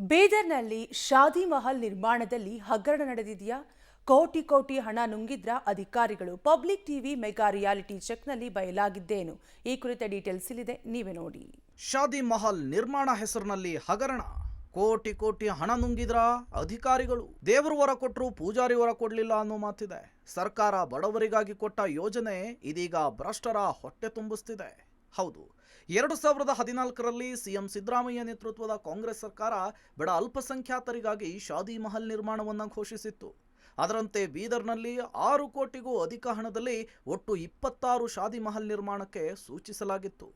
ಬೀದರ್ನಲ್ಲಿ ಶಾದಿ ಮಹಲ್ ನಿರ್ಮಾಣದಲ್ಲಿ ಹಗರಣ ನಡೆದಿದೆಯಾ? ಕೋಟಿ ಕೋಟಿ ಹಣ ನುಂಗಿದ್ರ ಅಧಿಕಾರಿಗಳು? ಪಬ್ಲಿಕ್ ಟಿವಿ ಮೆಗಾ ರಿಯಾಲಿಟಿ ಚೆಕ್ನಲ್ಲಿ ಬಯಲಾಗಿದ್ದೇನು? ಈ ಕುರಿತ ಡೀಟೇಲ್ಸ್ ಇಲ್ಲಿದೆ, ನೀವೇ ನೋಡಿ. ಶಾದಿ ಮಹಲ್ ನಿರ್ಮಾಣ ಹೆಸರಿನಲ್ಲಿ ಹಗರಣ, ಕೋಟಿ ಕೋಟಿ ಹಣ ನುಂಗಿದ್ರ ಅಧಿಕಾರಿಗಳು? ದೇವರು ವರ ಕೊಟ್ಟರು ಪೂಜಾರಿ ವರ ಕೊಡಲಿಲ್ಲ ಅನ್ನೋ ಮಾತಿದೆ. ಸರ್ಕಾರ ಬಡವರಿಗಾಗಿ ಕೊಟ್ಟ ಯೋಜನೆ ಇದೀಗ ಭ್ರಷ್ಟರ ಹೊಟ್ಟೆ ತುಂಬಿಸ್ತಿದೆ. ಹೌದು, 2014ರಲ್ಲಿ ಸಿಎಂ ಸಿದ್ದರಾಮಯ್ಯ ನೇತೃತ್ವದ ಕಾಂಗ್ರೆಸ್ ಸರ್ಕಾರ ಬಡ ಅಲ್ಪಸಂಖ್ಯಾತರಿಗಾಗಿ ಶಾದಿ ಮಹಲ್ ನಿರ್ಮಾಣವನ್ನು ಘೋಷಿಸಿತ್ತು. ಅದರಂತೆ ಬೀದರ್ನಲ್ಲಿ 6 ಕೋಟಿಗೂ ಅಧಿಕ ಹಣದಲ್ಲಿ ಒಟ್ಟು 26 ಶಾದಿ ಮಹಲ್ ನಿರ್ಮಾಣಕ್ಕೆ ಸೂಚಿಸಲಾಗಿತ್ತು.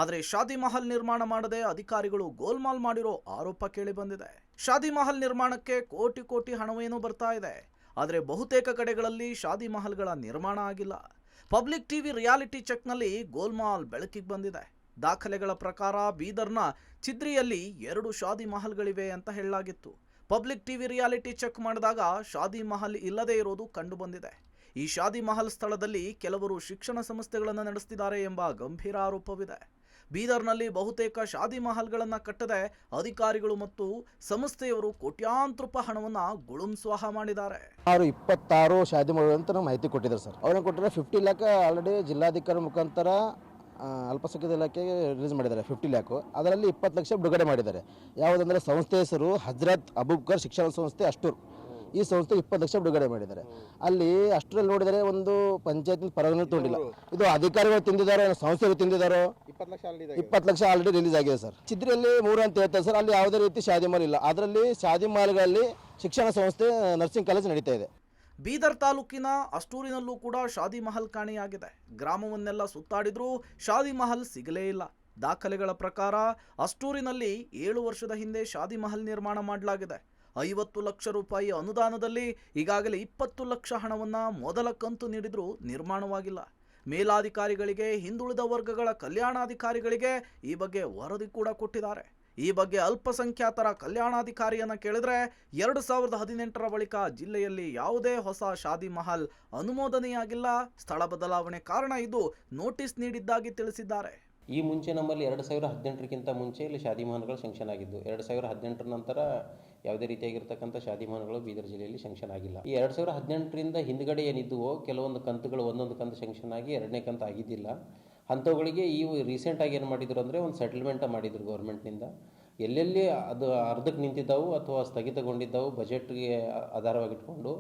ಆದರೆ ಶಾದಿ ಮಹಲ್ ನಿರ್ಮಾಣ ಮಾಡದೆ ಅಧಿಕಾರಿಗಳು ಗೋಲ್ಮಾಲ್ ಮಾಡಿರೋ ಆರೋಪ ಕೇಳಿ ಬಂದಿದೆ. ಶಾದಿ ಮಹಲ್ ನಿರ್ಮಾಣಕ್ಕೆ ಕೋಟಿ ಕೋಟಿ ಹಣವೇನೂ ಬರ್ತಾ ಇದೆ, ಆದರೆ ಬಹುತೇಕ ಕಡೆಗಳಲ್ಲಿ ಶಾದಿ ಮಹಲ್ಗಳ ನಿರ್ಮಾಣ ಆಗಿಲ್ಲ. ಪಬ್ಲಿಕ್ ಟಿವಿ ರಿಯಾಲಿಟಿ ಚೆಕ್ನಲ್ಲಿ ಗೋಲ್ಮಾಲ್ ಬೆಳಕಿಗೆ ಬಂದಿದೆ. ದಾಖಲೆಗಳ ಪ್ರಕಾರ ಬೀದರ್ನ ಚಿದ್ರಿಯಲ್ಲಿ 2 ಶಾದಿ ಮಹಲ್ಗಳಿವೆ ಅಂತ ಹೇಳಲಾಗಿತ್ತು. ಪಬ್ಲಿಕ್ ಟಿವಿ ರಿಯಾಲಿಟಿ ಚೆಕ್ ಮಾಡಿದಾಗ ಶಾದಿ ಮಹಲ್ ಇಲ್ಲದೇ ಇರೋದು ಕಂಡು ಬಂದಿದೆ. ಈ ಶಾದಿ ಮಹಲ್ ಸ್ಥಳದಲ್ಲಿ ಕೆಲವರು ಶಿಕ್ಷಣ ಸಂಸ್ಥೆಗಳನ್ನು ನಡೆಸ್ತಿದ್ದಾರೆ ಎಂಬ ಗಂಭೀರ ಆರೋಪವಿದೆ. ಬೀದರ್ನಲ್ಲಿ ಬಹುತೇಕ ಶಾದಿ ಮಹಲ್ಗಳನ್ನು ಕಟ್ಟದೆ ಅಧಿಕಾರಿಗಳು ಮತ್ತು ಸಂಸ್ಥೆಯವರು ಕೋಟ್ಯಾಂತರ ರೂಪಾಯಿ ಹಣವನ್ನು ಗುಳುಂಸ್ವಾಹ ಮಾಡಿದ್ದಾರೆ. 26 ಶಾದಿ ಮಹಲ್ ಅಂತ ಮಾಹಿತಿ ಕೊಟ್ಟಿದ್ದಾರೆ ಸರ್. ಅವ್ರನ್ನ ಕೊಟ್ಟರೆ 50 ಲ್ಯಾಕ್ ಆಲ್ರೆಡಿ ಜಿಲ್ಲಾಧಿಕಾರಿ ಮುಖಾಂತರ ಅಲ್ಪಸಂಖ್ಯಾತ ಇಲಾಖೆಗೆ ರಿಲೀಸ್ ಮಾಡಿದ್ದಾರೆ. 50 ಲ್ಯಾಕ್, ಅದರಲ್ಲಿ 20 ಲಕ್ಷ ಬಿಡುಗಡೆ ಮಾಡಿದ್ದಾರೆ. ಯಾವುದಂದರೆ ಸಂಸ್ಥೆ ಹೆಸರು ಹಜರತ್ ಅಬೂಬಕರ್ ಶಿಕ್ಷಣ ಸಂಸ್ಥೆ ಅಷ್ಟೂರ್. ಈ ಸಂಸ್ಥೆ 20 ಲಕ್ಷ ಬಿಡುಗಡೆ ಮಾಡಿದ್ದಾರೆ. ಅಲ್ಲಿ ಅಷ್ಟರಲ್ಲಿ ನೋಡಿದರೆ ಒಂದು ಪಂಚಾಯತ್ ಪರವಾನಗಿ ತಗೊಂಡಿಲ್ಲ. ಇದು ಅಧಿಕಾರಿಗಳು ತಿಂದಿದ್ದಾರೋ ಸಂಸ್ಥೆಗಳು ತಿಂದಿದ್ದಾರೋ? 20 ಲಕ್ಷ ಆಲ್ರೆಡಿ ರಿಲೀಸ್ ಆಗಿದೆ ಸರ್. ಚಿದ್ರಿಯಲ್ಲಿ 3 ಅಂತ ಹೇಳ್ತಾರೆ ಸರ್. ಅಲ್ಲಿ ಯಾವುದೇ ರೀತಿ ಶಾದಿ ಮಹಲ್ ಇಲ್ಲ. ಅದರಲ್ಲಿ ಶಾದಿ ಮಹಲ್ಗಳಲ್ಲಿ ಶಿಕ್ಷಣ ಸಂಸ್ಥೆ ನರ್ಸಿಂಗ್ ಕಾಲೇಜ್ ನಡೀತಾ ಇದೆ. ಬೀದರ್ ತಾಲೂಕಿನ ಅಷ್ಟೂರಿನಲ್ಲೂ ಕೂಡ ಶಾದಿ ಮಹಲ್ ಕಾಣೆಯಾಗಿದೆ. ಗ್ರಾಮವನ್ನೆಲ್ಲ ಸುತ್ತಾಡಿದ್ರೂ ಶಾದಿ ಮಹಲ್ ಸಿಗಲೇ ಇಲ್ಲ. ದಾಖಲೆಗಳ ಪ್ರಕಾರ ಅಷ್ಟೂರಿನಲ್ಲಿ 7 ವರ್ಷದ ಹಿಂದೆ ಶಾದಿ ಮಹಲ್ ನಿರ್ಮಾಣ ಮಾಡಲಾಗಿದೆ. 50 ಲಕ್ಷ ರೂಪಾಯಿ ಅನುದಾನದಲ್ಲಿ ಈಗಾಗಲೇ 20 ಲಕ್ಷ ಹಣವನ್ನು ಮೊದಲ ಕಂತು ನೀಡಿದ್ರೂ ನಿರ್ಮಾಣವಾಗಿಲ್ಲ. ಮೇಲಾಧಿಕಾರಿಗಳಿಗೆ, ಹಿಂದುಳಿದ ವರ್ಗಗಳ ಕಲ್ಯಾಣಾಧಿಕಾರಿಗಳಿಗೆ ಈ ಬಗ್ಗೆ ವರದಿ ಕೂಡ ಕೊಟ್ಟಿದ್ದಾರೆ. ಈ ಬಗ್ಗೆ ಅಲ್ಪಸಂಖ್ಯಾತರ ಕಲ್ಯಾಣಾಧಿಕಾರಿಯನ್ನು ಕೇಳಿದ್ರೆ 2018ರ ಬಳಿಕ ಜಿಲ್ಲೆಯಲ್ಲಿ ಯಾವುದೇ ಹೊಸ ಶಾದಿ ಮಹಲ್ ಅನುಮೋದನೆಯಾಗಿಲ್ಲ. ಸ್ಥಳ ಬದಲಾವಣೆ ಕಾರಣ ಇದು ನೋಟಿಸ್ ನೀಡಿದ್ದಾಗಿ ತಿಳಿಸಿದ್ದಾರೆ. ಈ ಮುಂಚೆ ನಮ್ಮಲ್ಲಿ 2018ಕ್ಕಿಂತ ಮುಂಚೆ ಇಲ್ಲಿ ಶಾದಿ ಮಹಲ್ಗಳು ಶಂಕ್ಷನ್ ಆಗಿದ್ದು. 2018ರ ನಂತರ ಯಾವುದೇ ರೀತಿಯಾಗಿರ್ತಕ್ಕಂಥ ಶಾದಿ ಮಹಲ್ಗಳು ಬೀದರ್ ಜಿಲ್ಲೆಯಲ್ಲಿ ಶಂಕ್ಷನ್ ಆಗಿಲ್ಲ. ಈ 2018ರಿಂದ ಹಿಂದ್ಗಡೆ ಏನಿದ್ದುವೋ ಕೆಲವೊಂದು ಕಂತುಗಳು ಒಂದೊಂದು ಕಂತು ಶಂಕ್ಷನ್ ಆಗಿ 2ನೇ ಕಂತು ಆಗಿದ್ದಿಲ್ಲ. ಅಂಥವುಗಳಿಗೆ ಈ ರೀಸೆಂಟಾಗಿ ಏನು ಮಾಡಿದರು ಅಂದರೆ ಒಂದು ಸೆಟಲ್ಮೆಂಟ್ ಮಾಡಿದರು ಗೌರ್ಮೆಂಟ್ನಿಂದ. ಎಲ್ಲೆಲ್ಲಿ ಅದು ಅರ್ಧಕ್ಕೆ ನಿಂತಿದ್ದಾವು ಅಥವಾ ಸ್ಥಗಿತಗೊಂಡಿದ್ದಾವು ಬಜೆಟ್ಗೆ ಆಧಾರವಾಗಿಟ್ಕೊಂಡು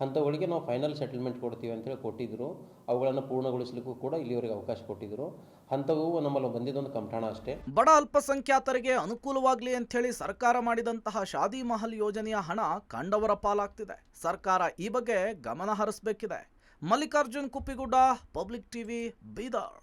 ಅಂಥವುಗಳಿಗೆ ನಾವು ಫೈನಲ್ ಸೆಟಲ್ಮೆಂಟ್ ಕೊಡ್ತೀವಿ ಅಂತೇಳಿ ಕೊಟ್ಟಿದ್ದರು. ಅವುಗಳನ್ನು ಪೂರ್ಣಗೊಳಿಸಲಿಕ್ಕೂ ಕೂಡ ಇಲ್ಲಿವರೆಗೆ ಅವಕಾಶ ಕೊಟ್ಟಿದ್ದರು. ಅಂಥವು ನಮ್ಮಲ್ಲಿ ಬಂದಿದ್ದೊಂದು ಕಂಠಾಣ ಅಷ್ಟೇ. ಬಡ ಅಲ್ಪಸಂಖ್ಯಾತರಿಗೆ ಅನುಕೂಲವಾಗಲಿ ಅಂಥೇಳಿ ಸರ್ಕಾರ ಮಾಡಿದಂತಹ ಶಾದಿ ಮಹಲ್ ಯೋಜನೆಯ ಹಣ ಕಂಡವರ ಪಾಲಾಗ್ತಿದೆ. ಸರ್ಕಾರ ಈ ಬಗ್ಗೆ ಗಮನ ಹರಿಸಬೇಕಿದೆ. Mallikarjun Kuppigudda, public TV, Bidar.